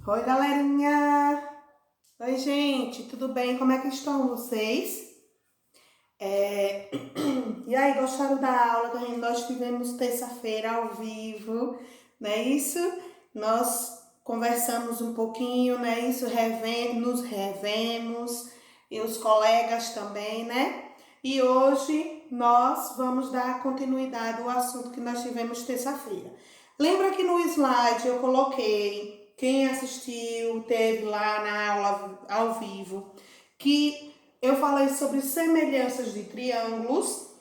Oi, galerinha! Oi, gente, tudo bem? Como é que estão vocês? E aí, gostaram da aula que nós tivemos terça-feira ao vivo, não é isso? Nós conversamos um pouquinho, não é isso? Nos revemos, e os colegas também, né? E hoje nós vamos dar continuidade ao assunto que nós tivemos terça-feira. Lembra que no slide eu coloquei, quem assistiu, teve lá na aula ao vivo, que eu falei sobre semelhanças de triângulos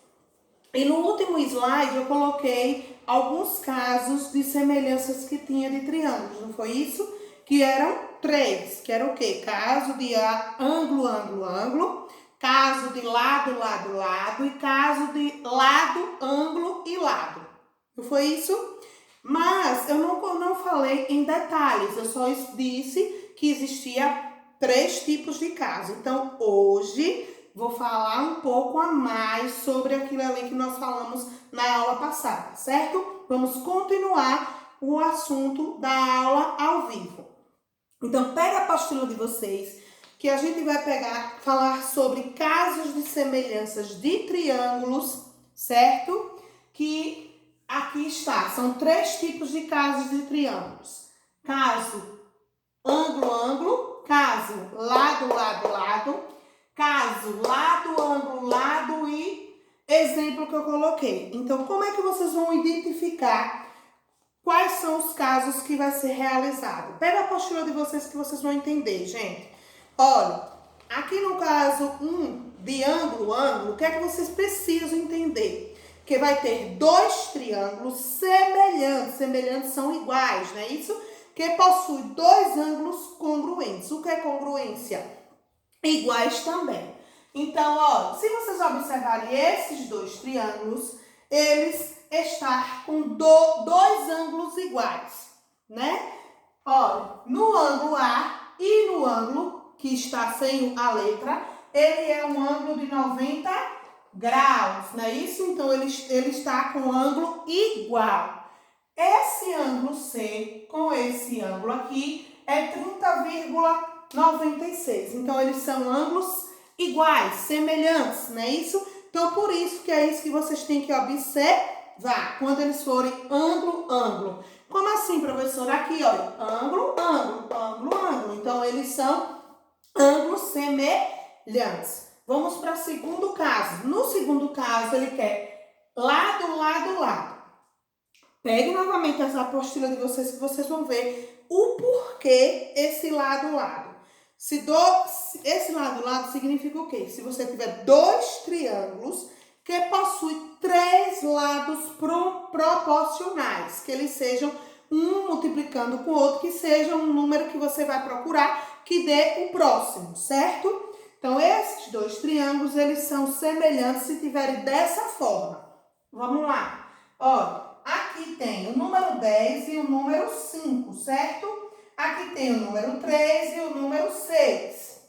e no último slide eu coloquei alguns casos de semelhanças que tinha de triângulos, não foi isso? Que eram três, que era o quê? Caso de ângulo, ângulo, ângulo, caso de lado, lado, lado e caso de lado, ângulo e lado. Não foi isso? Mas eu não falei em detalhes, eu só disse que existia três tipos de caso. Então, hoje vou falar um pouco a mais sobre aquilo ali que nós falamos na aula passada, certo? Vamos continuar o assunto da aula ao vivo. Então, pega a apostila de vocês, que a gente vai falar sobre casos de semelhanças de triângulos, certo? Que aqui está, são três tipos de casos de triângulos. Caso ângulo, ângulo, caso lado, lado, lado, caso lado, ângulo, lado e exemplo que eu coloquei. Então, como é que vocês vão identificar quais são os casos que vai ser realizado? Pega a apostila de vocês que vocês vão entender, gente. Olha, aqui no caso 1 de ângulo, ângulo, o que é que vocês precisam entender? Que vai ter dois triângulos semelhantes são iguais, não é isso? Que possui dois ângulos congruentes. O que é congruência? Iguais também. Então, ó, se vocês observarem esses dois triângulos, eles estão com dois ângulos iguais, né? Olha, no ângulo A e no ângulo que está sem a letra, ele é um ângulo de 90 graus, não é isso? Então, ele está com ângulo igual. Esse ângulo C com esse ângulo aqui é 30,96. Então, eles são ângulos iguais, semelhantes, não é isso? Então, por isso que é isso que vocês têm que observar quando eles forem ângulo, ângulo. Como assim, professora? Aqui, olha, ângulo, ângulo, ângulo, ângulo. Então, eles são ângulos semelhantes. Vamos para o segundo caso. No segundo caso, ele quer lado, lado, lado. Pegue novamente essa apostila de vocês que vocês vão ver o porquê esse lado, lado. Esse lado, lado significa o quê? Se você tiver dois triângulos que possuem três lados proporcionais, que eles sejam um multiplicando com o outro, que seja um número que você vai procurar que dê o próximo, certo? Então, esses dois triângulos, eles são semelhantes se tiverem dessa forma. Vamos lá. Olha, aqui tem o número 10 e o número 5, certo? Aqui tem o número 3 e o número 6.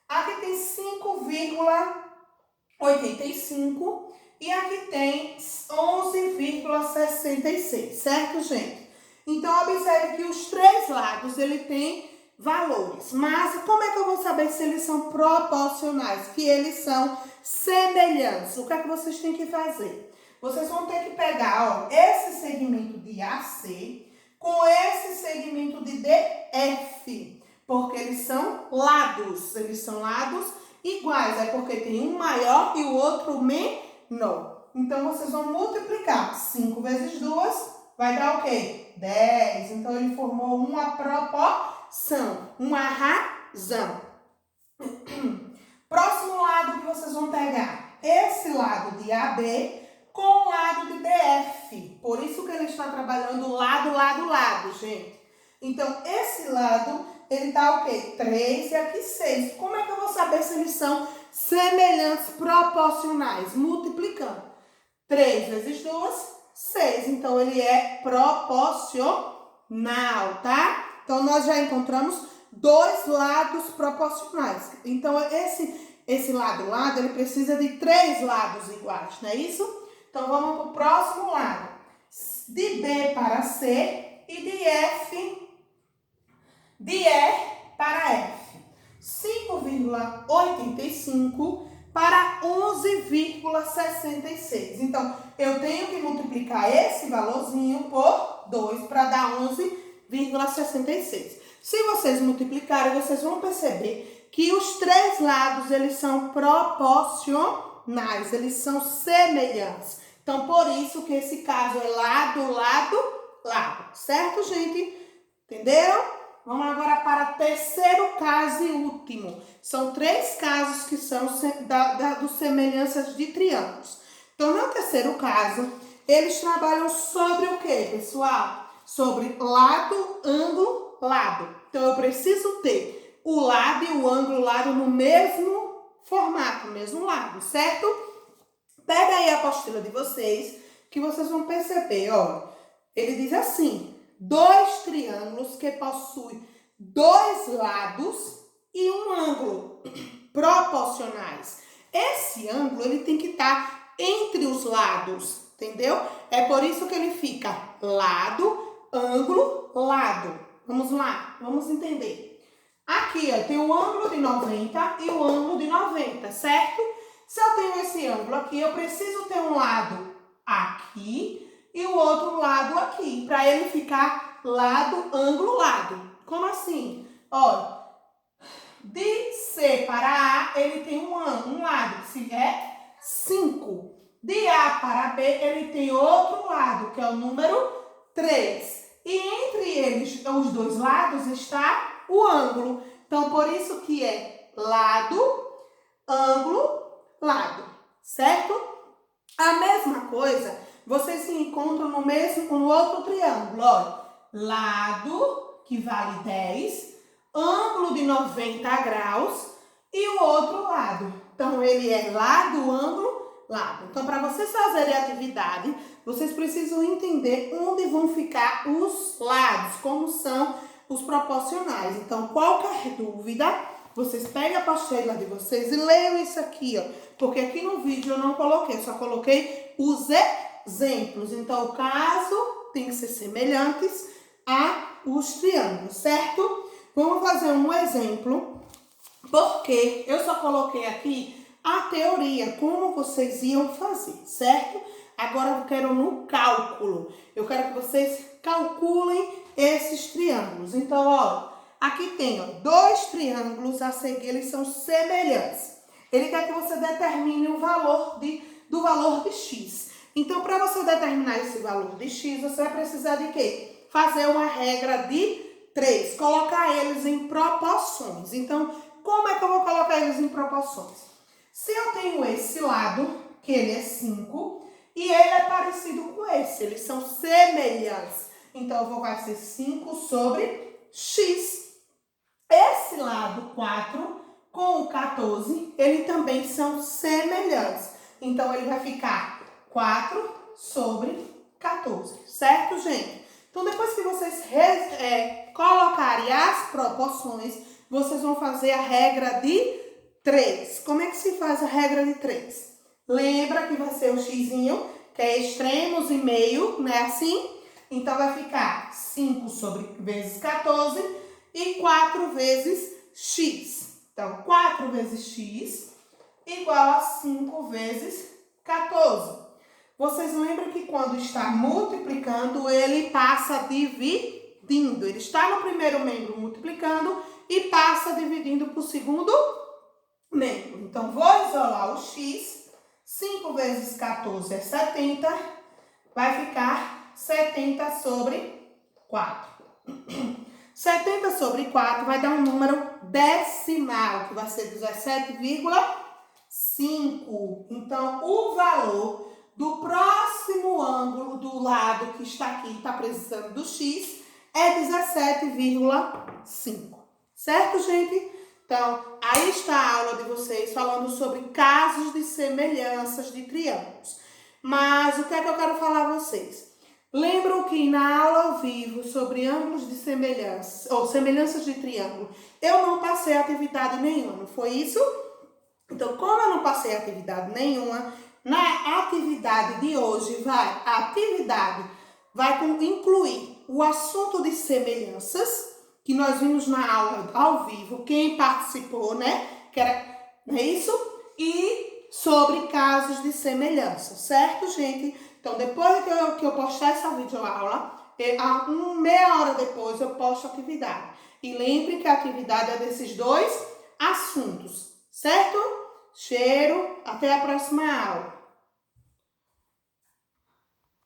Aqui tem 5,85 e aqui tem 11,66, certo, gente? Então, observe que os três lados, ele tem valores. Mas como é que eu vou saber se eles são proporcionais? Que eles são semelhantes. O que é que vocês têm que fazer? Vocês vão ter que pegar, ó, esse segmento de AC com esse segmento de DF, porque eles são lados iguais, é porque tem um maior e o outro menor. Então, vocês vão multiplicar 5 vezes 2, vai dar o quê? 10. Então, ele formou uma proporção, uma razão. Próximo lado que vocês vão pegar, esse lado de AB com o lado de DF. Por isso que ele está trabalhando lado, lado, lado, gente. Então, esse lado, ele dá o quê? 3 e aqui 6. Como é que eu vou saber se eles são semelhantes, proporcionais? Multiplicando. 3 vezes 2, 6. Então, ele é proporcional, tá? Então, nós já encontramos dois lados proporcionais. Então, esse lado, ele precisa de três lados iguais, não é isso? Então, vamos para o próximo lado. De B para C e de F de E para F. 5,85 para 11,66. Então, eu tenho que multiplicar esse valorzinho por 2 para dar 11,66. Se vocês multiplicarem, vocês vão perceber que os três lados, eles são proporcionais, eles são semelhantes. Então, por isso que esse caso é lado, lado, lado. Certo, gente? Entenderam? Vamos agora para o terceiro caso e último. São três casos que são dos semelhanças de triângulos. Então, no terceiro caso, eles trabalham sobre o quê, pessoal? Sobre lado, ângulo, lado. Então, eu preciso ter o lado e o ângulo, lado no mesmo formato, no mesmo lado, certo? Pega aí a apostila de vocês, que vocês vão perceber, ó. Ele diz assim: dois triângulos que possuem dois lados e um ângulo proporcionais. Esse ângulo, ele tem que estar entre os lados, entendeu? É por isso que ele fica lado, ângulo, lado. Vamos lá, vamos entender. Aqui, ó, tem o ângulo de 90 e o ângulo de 90, certo? Se eu tenho esse ângulo aqui, eu preciso ter um lado aqui e o outro lado aqui, para ele ficar lado, ângulo, lado. Como assim? Ó, de C para A, ele tem um lado, que é 5. De A para B, ele tem outro lado, que é o número 3. E entre eles, os dois lados, está o ângulo. Então, por isso que é lado, ângulo, lado, certo? A mesma coisa, vocês se encontram no outro triângulo, olha. Lado, que vale 10, ângulo de 90 graus e o outro lado. Então, ele é lado, ângulo, lado. Então, para vocês fazerem a atividade, vocês precisam entender onde vão ficar os lados, como são os proporcionais. Então, qualquer dúvida, vocês pegam a apostila de vocês e leiam isso aqui, ó. Porque aqui no vídeo eu não coloquei, só coloquei os exemplos. Então, o caso tem que ser semelhantes a os triângulos, certo? Vamos fazer um exemplo, porque eu só coloquei aqui a teoria, como vocês iam fazer, certo? Agora eu quero no cálculo. Eu quero que vocês calculem esses triângulos. Então, ó, aqui tem, ó, dois triângulos a seguir, eles são semelhantes. Ele quer que você determine o valor do valor de x. Então, para você determinar esse valor de x, você vai precisar de quê? Fazer uma regra de 3, colocar eles em proporções. Então, como é que eu vou colocar eles em proporções? Se eu tenho esse lado, que ele é 5, e ele é parecido com esse, eles são semelhantes. Então, vai ser 5 sobre x. Esse lado 4 com o 14, eles também são semelhantes. Então, ele vai ficar 4 sobre 14, certo, gente? Então, depois que vocês colocarem as proporções, vocês vão fazer a regra de 3. Como é que se faz a regra de 3? Lembra que vai ser o xzinho, que é extremos e meio, né? Assim. Então, vai ficar 5 vezes 14 e 4 vezes x. Então, 4 vezes x igual a 5 vezes 14. Vocês lembram que quando está multiplicando, ele passa dividindo. Ele está no primeiro membro multiplicando e passa dividindo para o segundo membro. Então, vou isolar o x. 5 vezes 14 é 70. Vai ficar 70 sobre 4. 70 sobre 4 vai dar um número decimal, que vai ser 17,5. Então, o valor do próximo ângulo do lado que está aqui, está precisando do x, é 17,5. Certo, gente? Então, aí está a aula de vocês falando sobre casos de semelhanças de triângulos. Mas o que é que eu quero falar a vocês? Lembram que na aula ao vivo sobre ângulos de semelhança, ou semelhanças de triângulo, eu não passei atividade nenhuma, não foi isso? Então, como eu não passei atividade nenhuma, na atividade de hoje, a atividade vai incluir o assunto de semelhanças, que nós vimos na aula ao vivo, quem participou, né? Que era, não é isso? E sobre casos de semelhança, certo, gente? Então, depois que eu postar essa videoaula, meia hora depois eu posto a atividade. E lembre que a atividade é desses dois assuntos, certo? Cheiro, até a próxima aula.